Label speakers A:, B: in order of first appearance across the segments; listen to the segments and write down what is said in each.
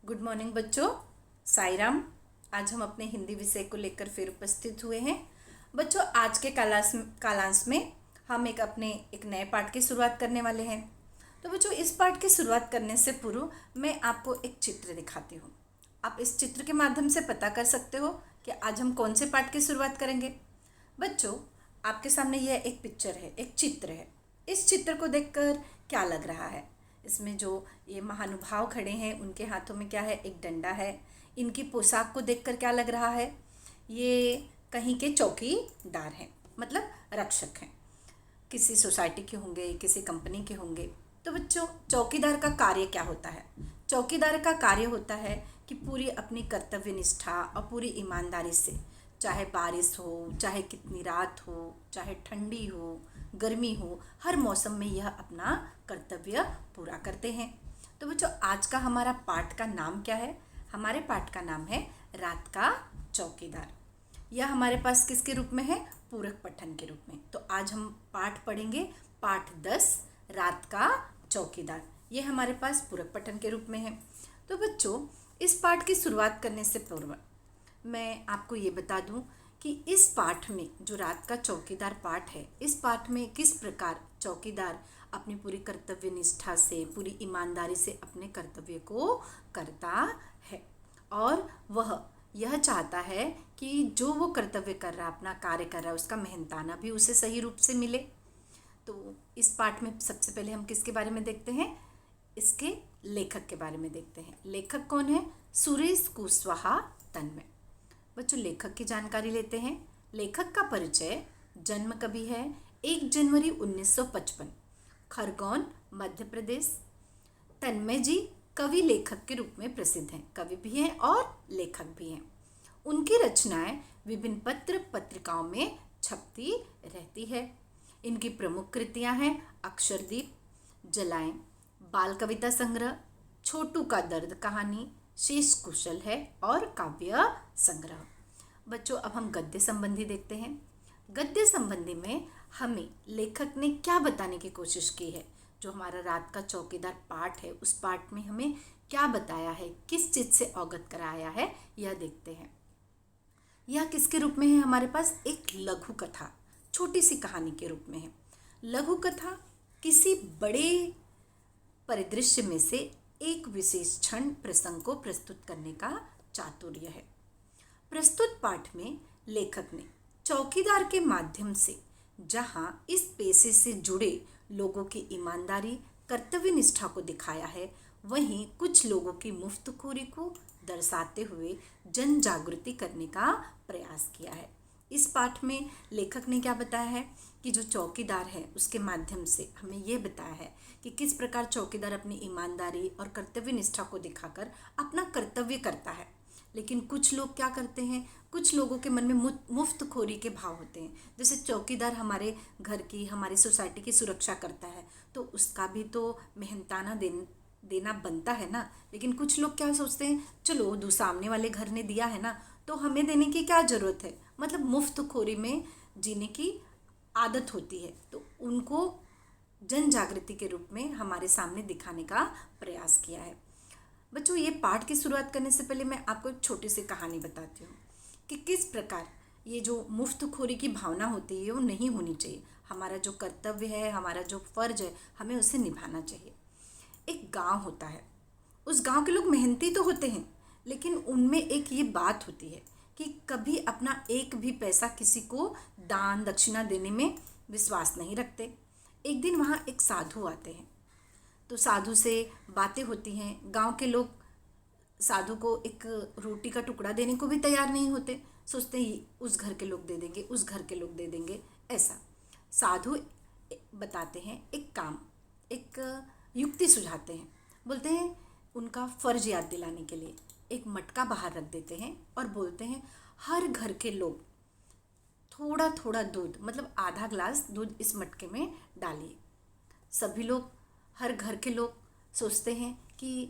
A: Good morning बच्चों। साई राम। आज हम अपने हिंदी विषय को लेकर फिर उपस्थित हुए हैं। बच्चों, आज के कालांश में हम एक नए पाठ की शुरुआत करने वाले हैं। तो बच्चों, इस पाठ की शुरुआत करने से पूर्व मैं आपको एक चित्र दिखाती हूँ। आप इस चित्र के माध्यम से पता कर सकते हो कि आज हम कौन से पाठ की शुरुआत करेंगे। बच्चों, आपके सामने यह एक पिक्चर है, एक चित्र है। इस चित्र को देखकर क्या लग रहा है? इसमें जो ये महानुभाव खड़े हैं उनके हाथों में क्या है? एक डंडा है। इनकी पोशाक को देखकर क्या लग रहा है? ये कहीं के चौकीदार हैं, मतलब रक्षक हैं। किसी सोसाइटी के होंगे, किसी कंपनी के होंगे। तो बच्चों, चौकीदार का कार्य क्या होता है? चौकीदार का कार्य होता है कि पूरी अपनी कर्तव्य निष्ठा और पूरी ईमानदारी से, चाहे बारिश हो, चाहे कितनी रात हो, चाहे ठंडी हो, गर्मी हो, हर मौसम में यह अपना कर्तव्य पूरा करते हैं। तो बच्चों, आज का हमारा पाठ का नाम क्या है? हमारे पाठ का नाम है रात का चौकीदार। यह हमारे पास किसके रूप में है? पूरक पठन के रूप में। तो आज हम पाठ पढ़ेंगे, पाठ 10, रात का चौकीदार। ये हमारे पास पूरक पठन के रूप में है। तो बच्चों, इस पाठ की शुरुआत करने से पूर्व मैं आपको ये बता दूं कि इस पाठ में जो रात का चौकीदार पाठ है, इस पाठ में किस प्रकार चौकीदार अपनी पूरी कर्तव्य निष्ठा से, पूरी ईमानदारी से अपने कर्तव्य को करता है, और वह यह चाहता है कि जो वो कर्तव्य कर रहा है, अपना कार्य कर रहा है, उसका मेहनताना भी उसे सही रूप से मिले। तो इस पाठ में सबसे पहले हम किसके बारे में देखते हैं? इसके लेखक के बारे में देखते हैं। लेखक कौन है? सुरेश कुशवाहा तन्मय। बच्चों, लेखक की जानकारी लेते हैं। लेखक का परिचय: जन्म कभी है 1 जनवरी 1955, खरगोन, मध्य प्रदेश। तन्मय जी कवि लेखक के रूप में प्रसिद्ध हैं, कवि भी हैं और लेखक भी हैं। उनकी रचनाएं विभिन्न पत्र पत्रिकाओं में छपती रहती है। इनकी प्रमुख कृतियां हैं अक्षरदीप, जलाएं, बाल कविता संग्रह, छोटू का दर्द कहानी, शेष कुशल है और काव्य संग्रह। बच्चों, अब हम गद्य संबंधी देखते हैं। गद्य संबंधी में हमें लेखक ने क्या बताने की कोशिश की है? जो हमारा रात का चौकीदार पाठ है, उस पाठ में हमें क्या बताया है, किस चीज़ से अवगत कराया है, यह देखते हैं। यह किसके रूप में है? हमारे पास एक लघु कथा, छोटी सी कहानी के रूप में है। लघु कथा किसी बड़े परिदृश्य में से एक विशेष क्षण प्रसंग को प्रस्तुत करने का चातुर्य है। प्रस्तुत पाठ में लेखक ने चौकीदार के माध्यम से जहां इस पेशे से जुड़े लोगों की ईमानदारी, कर्तव्य निष्ठा को दिखाया है, वहीं कुछ लोगों की मुफ्तखोरी को दर्शाते हुए जन जागृति करने का प्रयास किया है। इस पाठ में लेखक ने क्या बताया है कि जो चौकीदार है उसके माध्यम से हमें ये बताया है कि किस प्रकार चौकीदार अपनी ईमानदारी और कर्तव्य निष्ठा को दिखाकर अपना कर्तव्य करता है। लेकिन कुछ लोग क्या करते हैं? कुछ लोगों के मन में मुफ्तखोरी के भाव होते हैं। जैसे चौकीदार हमारे घर की, हमारी सोसाइटी की सुरक्षा करता है, तो उसका भी तो मेहनताना देना बनता है ना। लेकिन कुछ लोग क्या सोचते हैं, चलो सामने वाले घर ने दिया है ना, तो हमें देने की क्या ज़रूरत है। मतलब मुफ्तखोरी में जीने की आदत होती है। तो उनको जन जागृति के रूप में हमारे सामने दिखाने का प्रयास किया है। बच्चों, ये पाठ की शुरुआत करने से पहले मैं आपको एक छोटी सी कहानी बताती हूँ कि किस प्रकार ये जो मुफ्तखोरी की भावना होती है वो नहीं होनी चाहिए। हमारा जो कर्तव्य है, हमारा जो फ़र्ज है, हमें उसे निभाना चाहिए। एक गांव होता है, उस गांव के लोग मेहनती तो होते हैं, लेकिन उनमें एक ये बात होती है कि कभी अपना एक भी पैसा किसी को दान दक्षिणा देने में विश्वास नहीं रखते। एक दिन वहाँ एक साधु आते हैं, तो साधु से बातें होती हैं। गांव के लोग साधु को एक रोटी का टुकड़ा देने को भी तैयार नहीं होते। सोचते ही उस घर के लोग दे देंगे, उस घर के लोग दे देंगे, ऐसा। साधु बताते हैं एक काम, एक युक्ति सुझाते हैं। बोलते हैं उनका फ़र्ज याद दिलाने के लिए एक मटका बाहर रख देते हैं और बोलते हैं हर घर के लोग थोड़ा थोड़ा दूध, मतलब आधा ग्लास दूध इस मटके में डालिए। सभी लोग, हर घर के लोग सोचते हैं कि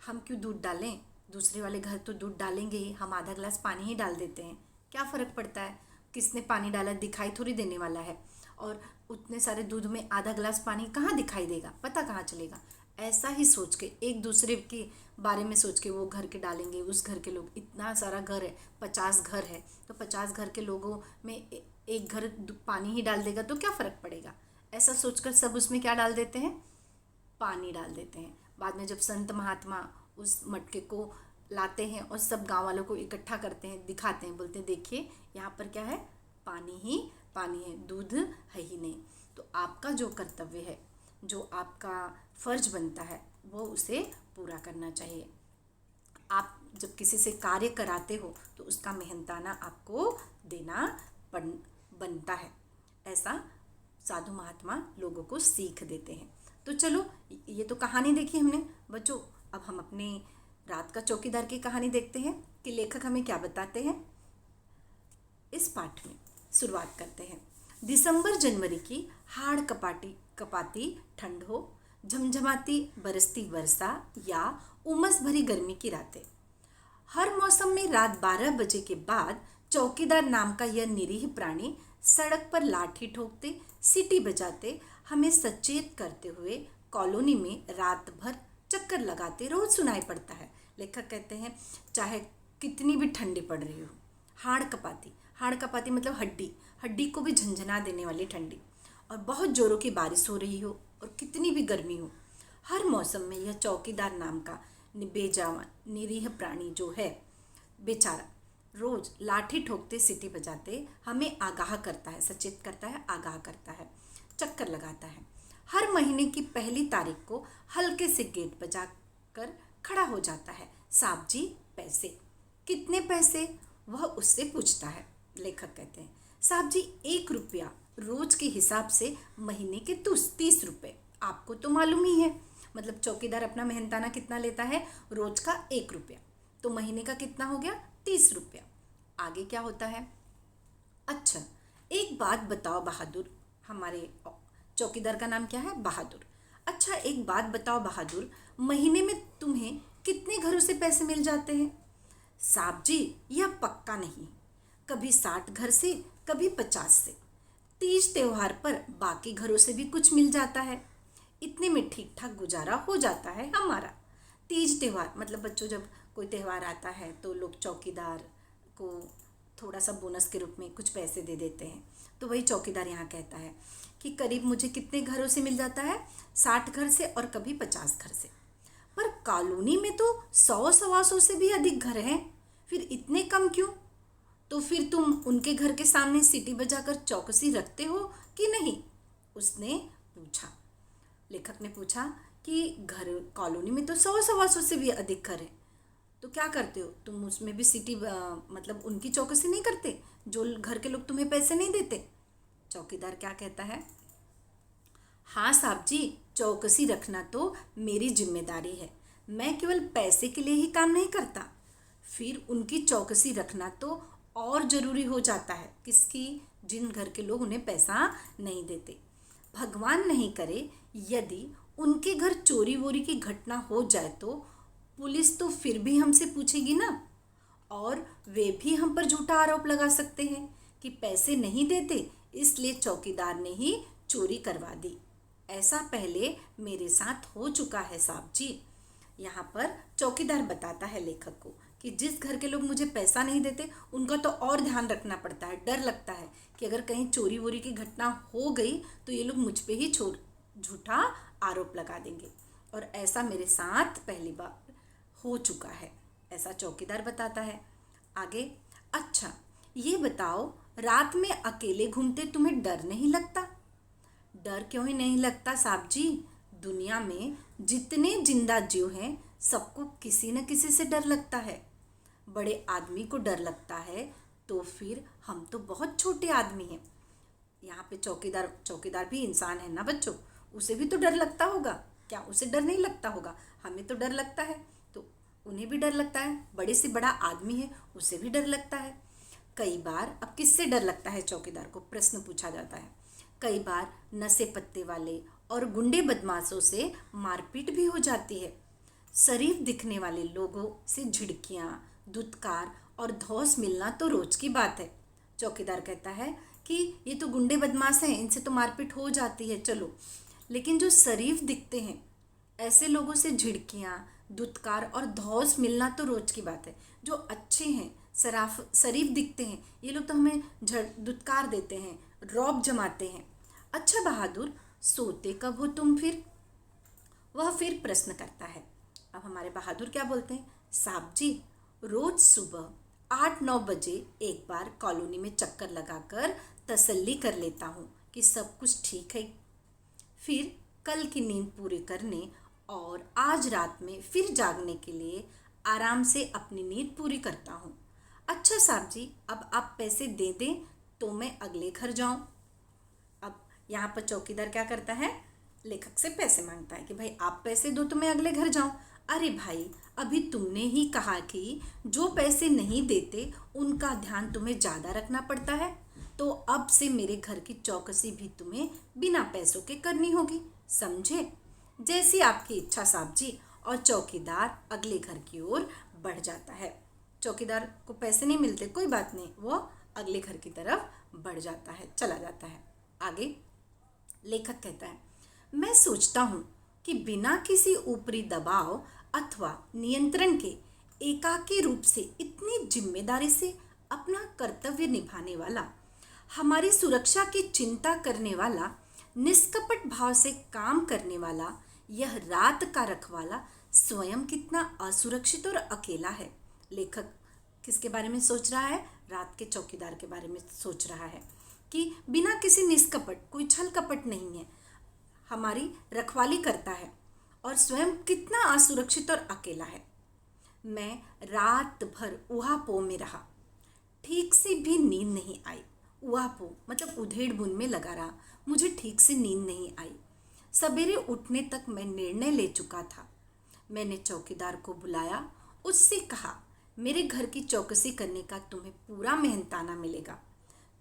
A: हम क्यों दूध डालें, दूसरे वाले घर तो दूध डालेंगे ही, हम आधा ग्लास पानी ही डाल देते हैं, क्या फ़र्क पड़ता है, किसने पानी डाला दिखाई थोड़ी देने वाला है। और उतने सारे दूध में आधा ग्लास पानी कहाँ दिखाई देगा, पता कहाँ चलेगा। ऐसा ही सोच के एक दूसरे के बारे में सोच के वो घर के डालेंगे, उस घर के लोग, इतना सारा घर है, 50 घर है, तो 50 घर के लोगों में एक घर पानी ही डाल देगा तो क्या फ़र्क पड़ेगा। ऐसा सोचकर सब उसमें क्या डाल देते हैं, पानी डाल देते हैं। बाद में जब संत महात्मा उस मटके को लाते हैं और सब गांव वालों को इकट्ठा करते हैं, दिखाते हैं, बोलते हैं देखिए यहाँ पर क्या है, पानी ही पानी है, दूध है ही नहीं। तो आपका जो कर्तव्य है, जो आपका फर्ज बनता है, वो उसे पूरा करना चाहिए। आप जब किसी से कार्य कराते हो तो उसका मेहनताना आपको देना बनता है। ऐसा साधु महात्मा लोगों को सीख देते हैं। तो चलो, ये तो कहानी देखी हमने बच्चों। अब हम अपने रात का चौकीदार की कहानी देखते हैं कि लेखक हमें क्या बताते हैं। इस पाठ में शुरुआत करते हैं। दिसंबर जनवरी की हाड़ कपाती ठंड हो, झमझमाती बरसती वर्षा या उमस भरी गर्मी की रातें, हर मौसम में रात 12 बजे के बाद चौकीदार नाम का यह निरीह प्राणी सड़क पर लाठी ठोकते, सीटी बजाते, हमें सचेत करते हुए कॉलोनी में रात भर चक्कर लगाते रोज सुनाई पड़ता है। लेखक कहते हैं चाहे कितनी भी ठंडी पड़ रही हो, हाड़ कपाती मतलब हड्डी को भी झंझना देने वाली ठंडी, और बहुत जोरों की बारिश हो रही हो और कितनी भी गर्मी हो, हर मौसम में यह चौकीदार नाम का बेजान निरीह प्राणी जो है बेचारा रोज लाठी ठोकते, सीटी बजाते हमें आगाह करता है, सचेत करता है, आगाह करता है, चक्कर लगाता है। हर महीने की पहली तारीख को हल्के से गेट बजा कर खड़ा हो जाता है। साहब जी पैसे, कितने पैसे, वह उससे पूछता है। लेखक कहते हैं साहब जी 1 रुपया, रोज के हिसाब से महीने के 30 रुपये, आपको तो मालूम ही है। मतलब चौकीदार अपना मेहनताना कितना लेता है, रोज का 1 रुपया, तो महीने का कितना हो गया, 30 रुपया। आगे क्या होता है, अच्छा एक बात बताओ बहादुर, हमारे चौकीदार का नाम क्या है, बहादुर। अच्छा एक बात बताओ बहादुर, महीने में तुम्हें कितने घरों से पैसे मिल जाते हैं। साहब जी यह पक्का नहीं, कभी 60 घर से, कभी 50 से, तीज त्योहार पर बाकी घरों से भी कुछ मिल जाता है, इतने में ठीक ठाक गुजारा हो जाता है हमारा। तीज त्योहार मतलब बच्चों, जब कोई त्यौहार आता है तो लोग चौकीदार को थोड़ा सा बोनस के रूप में कुछ पैसे दे देते हैं। तो वही चौकीदार यहाँ कहता है कि करीब मुझे कितने घरों से मिल जाता है, 60 घर से और कभी 50 घर से, पर कॉलोनी में तो 100-125 से भी अधिक घर हैं, फिर इतने कम क्यों। तो फिर तुम उनके घर के सामने सीटी बजाकर चौकसी रखते हो कि नहीं, उसने पूछा। लेखक ने पूछा कि घर कॉलोनी में तो 100-125 से भी अधिक घर हैं, तो क्या करते हो तुम, उसमें भी सीटी मतलब उनकी चौकसी नहीं करते जो घर के लोग तुम्हें पैसे नहीं देते। चौकीदार क्या कहता है, हाँ साहब जी चौकसी रखना तो मेरी जिम्मेदारी है, मैं केवल पैसे के लिए ही काम नहीं करता, फिर उनकी चौकसी रखना तो और ज़रूरी हो जाता है। किसकी, जिन घर के लोग उन्हें पैसा नहीं देते। भगवान नहीं करे यदि उनके घर चोरी वोरी की घटना हो जाए तो पुलिस तो फिर भी हमसे पूछेगी ना, और वे भी हम पर झूठा आरोप लगा सकते हैं कि पैसे नहीं देते इसलिए चौकीदार ने ही चोरी करवा दी। ऐसा पहले मेरे साथ हो चुका है साहब जी। यहाँ पर चौकीदार बताता है लेखक को कि जिस घर के लोग मुझे पैसा नहीं देते उनका तो और ध्यान रखना पड़ता है, डर लगता है कि अगर कहीं चोरी वोरी की घटना हो गई तो ये लोग मुझ पे ही झूठा आरोप लगा देंगे, और ऐसा मेरे साथ पहली बार हो चुका है, ऐसा चौकीदार बताता है। आगे, अच्छा ये बताओ रात में अकेले घूमते तुम्हें डर नहीं लगता। डर क्यों ही नहीं लगता साहब जी, दुनिया में जितने जिंदा जीव हैं सबको किसी न किसी से डर लगता है। बड़े आदमी को डर लगता है तो फिर हम तो बहुत छोटे आदमी हैं। यहाँ पे चौकीदार भी इंसान है ना बच्चों, उसे भी तो डर लगता होगा, क्या उसे डर नहीं लगता होगा, हमें तो डर लगता है, तो उन्हें भी डर लगता है। बड़े से बड़ा आदमी है उसे भी डर लगता है। कई बार, अब किससे डर लगता है चौकीदार को, प्रश्न पूछा जाता है। कई बार नशे पत्ते वाले और गुंडे बदमाशों से मारपीट भी हो जाती है। शरीफ दिखने वाले लोगों से झिड़कियाँ, दुत्कार और धौंस मिलना तो रोज की बात है। चौकीदार कहता है कि ये तो गुंडे बदमाश हैं, इनसे तो मारपीट हो जाती है चलो, लेकिन जो शरीफ दिखते हैं ऐसे लोगों से झिड़कियाँ, दुत्कार और धौंस मिलना तो रोज की बात है। जो अच्छे हैं, शरीफ दिखते हैं, ये लोग तो हमें दुत्कार देते हैं, रौब जमाते हैं। अच्छा बहादुर, सोते कब हो तुम फिर? वह फिर प्रश्न करता है। अब हमारे बहादुर क्या बोलते हैं? साहब जी, रोज सुबह 8-9 बजे एक बार कॉलोनी में चक्कर लगाकर तसल्ली कर लेता हूँ कि सब कुछ ठीक है। फिर कल की नींद पूरी करने और आज रात में फिर जागने के लिए आराम से अपनी नींद पूरी करता हूँ। अच्छा साहब जी, अब आप पैसे दे दें तो मैं अगले घर जाऊँ। अब यहाँ पर चौकीदार क्या करता है? लेखक से पैसे मांगता है कि भाई आप पैसे दो तो मैं अगले घर जाऊँ। अरे भाई, अभी तुमने ही कहा कि जो पैसे नहीं देते उनका ध्यान तुम्हें ज़्यादा रखना पड़ता है, तो अब से मेरे घर की चौकसी भी तुम्हें बिना पैसों के करनी होगी, समझे? जैसी आपकी इच्छा साहब जी। और चौकीदार अगले घर की ओर बढ़ जाता है। चौकीदार को पैसे नहीं मिलते, कोई बात नहीं, वो अगले घर की तरफ बढ़ जाता है, चला जाता है। आगे लेखक कहता है, मैं सोचता हूँ कि बिना किसी ऊपरी दबाव अथवा नियंत्रण के एकाकी रूप से इतनी जिम्मेदारी से अपना कर्तव्य निभाने वाला, हमारी सुरक्षा की चिंता करने वाला, निष्कपट भाव से काम करने वाला यह रात का रखवाला स्वयं कितना असुरक्षित और अकेला है। लेखक किसके बारे में सोच रहा है? रात के चौकीदार के बारे में सोच रहा है कि बिना किसी निष्कपट, कोई छल कपट नहीं है, हमारी रखवाली करता है और स्वयं कितना असुरक्षित और अकेला है। मैं रात भर ऊहापोह में रहा, ठीक से भी नींद नहीं आई। ऊहापोह मतलब उधेड़ बुन में लगा रहा, मुझे ठीक से नींद नहीं आई। सवेरे उठने तक मैं निर्णय ले चुका था। मैंने चौकीदार को बुलाया, उससे कहा, मेरे घर की चौकसी करने का तुम्हें पूरा मेहनताना मिलेगा।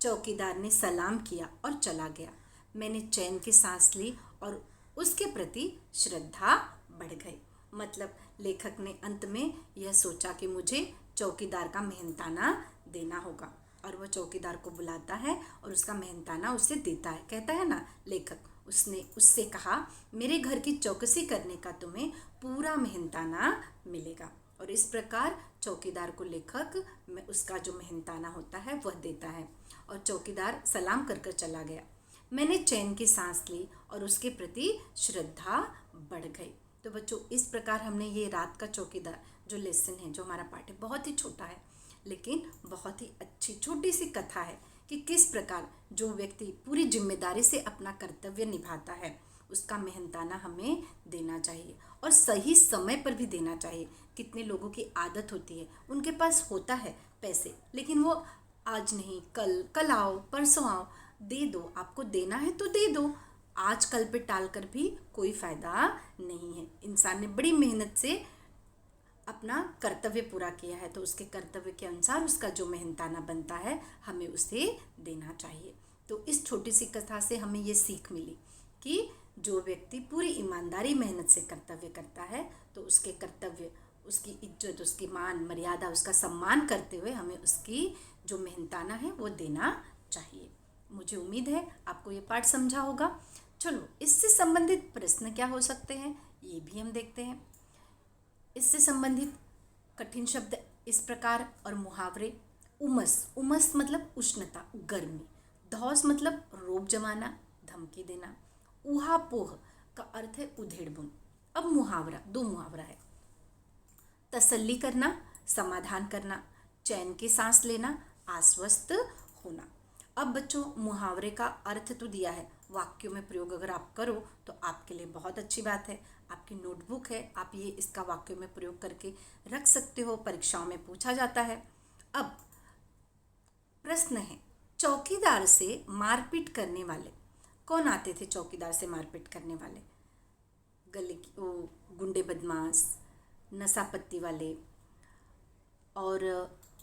A: चौकीदार ने सलाम किया और चला गया। मैंने चैन की सांस ली और उसके प्रति श्रद्धा बढ़ गई। मतलब लेखक ने अंत में यह सोचा कि मुझे चौकीदार का मेहनताना देना होगा, और वह चौकीदार को बुलाता है और उसका मेहनताना उसे देता है। कहता है ना लेखक, उसने उससे कहा, मेरे घर की चौकसी करने का तुम्हें पूरा मेहनताना मिलेगा। और इस प्रकार चौकीदार को लेखक में उसका जो मेहनताना होता है वह देता है, और चौकीदार सलाम कर कर चला गया। मैंने चैन की सांस ली और उसके प्रति श्रद्धा बढ़ गई। तो बच्चों, इस प्रकार हमने ये रात का चौकीदार जो लेसन है, जो हमारा पाठ है, बहुत ही छोटा है लेकिन बहुत ही अच्छी छोटी सी कथा है कि किस प्रकार जो व्यक्ति पूरी जिम्मेदारी से अपना कर्तव्य निभाता है उसका मेहनताना हमें देना चाहिए, और सही समय पर भी देना चाहिए। कितने लोगों की आदत होती है, उनके पास होता है पैसे लेकिन वो आज नहीं, कल आओ, परसों आओ, दे दो, आपको देना है तो दे दो। आज कल पे टाल कर भी कोई फ़ायदा नहीं है। इंसान ने बड़ी मेहनत से अपना कर्तव्य पूरा किया है, तो उसके कर्तव्य के अनुसार उसका जो मेहनताना बनता है हमें उसे देना चाहिए। तो इस छोटी सी कथा से हमें ये सीख मिली कि जो व्यक्ति पूरी ईमानदारी मेहनत से कर्तव्य करता है तो उसके कर्तव्य, उसकी इज्जत, उसकी मान मर्यादा, उसका सम्मान करते हुए हमें उसकी जो मेहनताना है वो देना चाहिए। मुझे उम्मीद है आपको ये पाठ समझा होगा। चलो, इससे संबंधित प्रश्न क्या हो सकते हैं ये भी हम देखते हैं। इससे संबंधित कठिन शब्द इस प्रकार और मुहावरे: उमस, उमस मतलब उष्णता, गर्मी। धौस मतलब रोब जमाना, धमकी देना। ऊहापोह का अर्थ है उधेड़ बुन। अब मुहावरा, दो मुहावरा है। तसल्ली करना, समाधान करना। चैन की सांस लेना, आश्वस्त होना। अब बच्चों, मुहावरे का अर्थ तो दिया है, वाक्यों में प्रयोग अगर आप करो तो आपके लिए बहुत अच्छी बात है। आपकी नोटबुक है, आप ये इसका वाक्यों में प्रयोग करके रख सकते हो, परीक्षाओं में पूछा जाता है। अब प्रश्न है, चौकीदार से मारपीट करने वाले कौन आते थे? चौकीदार से मारपीट करने वाले गले की वो गुंडे, बदमाश, नशा पत्ती वाले। और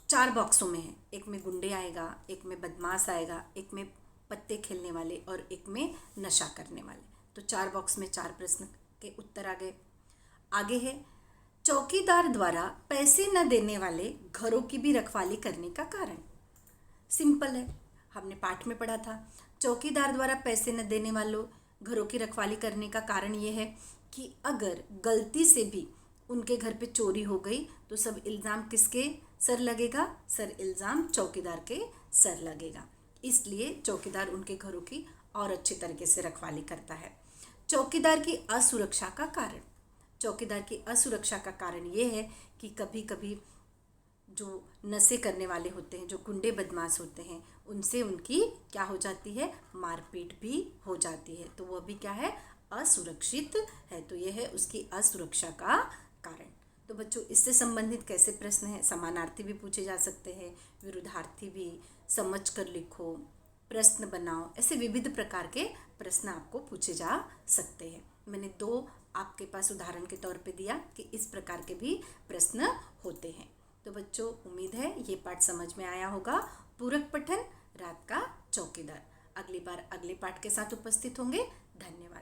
A: 4 बॉक्सों में है, एक में गुंडे आएगा, एक में बदमाश आएगा, एक में पत्ते खेलने वाले और एक में नशा करने वाले। तो 4 बॉक्स में 4 प्रश्न के उत्तर आ गए। आगे है, चौकीदार द्वारा पैसे न देने वाले घरों की भी रखवाली करने का कारण। सिंपल है, हमने पाठ में पढ़ा था। चौकीदार द्वारा पैसे न देने वालों घरों की रखवाली करने का कारण ये है कि अगर गलती से भी उनके घर पे चोरी हो गई तो सब इल्ज़ाम किसके सर लगेगा? सर इल्ज़ाम चौकीदार के सर लगेगा। इसलिए चौकीदार उनके घरों की और अच्छी तरीके से रखवाली करता है। चौकीदार की असुरक्षा का कारण, चौकीदार की असुरक्षा का कारण ये है कि कभी कभी जो नशे करने वाले होते हैं, जो गुंडे बदमाश होते हैं, उनसे उनकी क्या हो जाती है? मारपीट भी हो जाती है। तो वह भी क्या है? असुरक्षित है। तो यह है उसकी असुरक्षा का कारण। तो बच्चों, इससे संबंधित कैसे प्रश्न हैं? समानार्थी भी पूछे जा सकते हैं, विरुद्धार्थी भी, समझ कर लिखो, प्रश्न बनाओ, ऐसे विविध प्रकार के प्रश्न आपको पूछे जा सकते हैं। मैंने 2 आपके पास उदाहरण के तौर पे दिया कि इस प्रकार के भी प्रश्न होते हैं। तो बच्चों, उम्मीद है ये पाठ समझ में आया होगा। पूरक पठन, रात का चौकीदार। अगली बार अगले पाठ के साथ उपस्थित होंगे। धन्यवाद।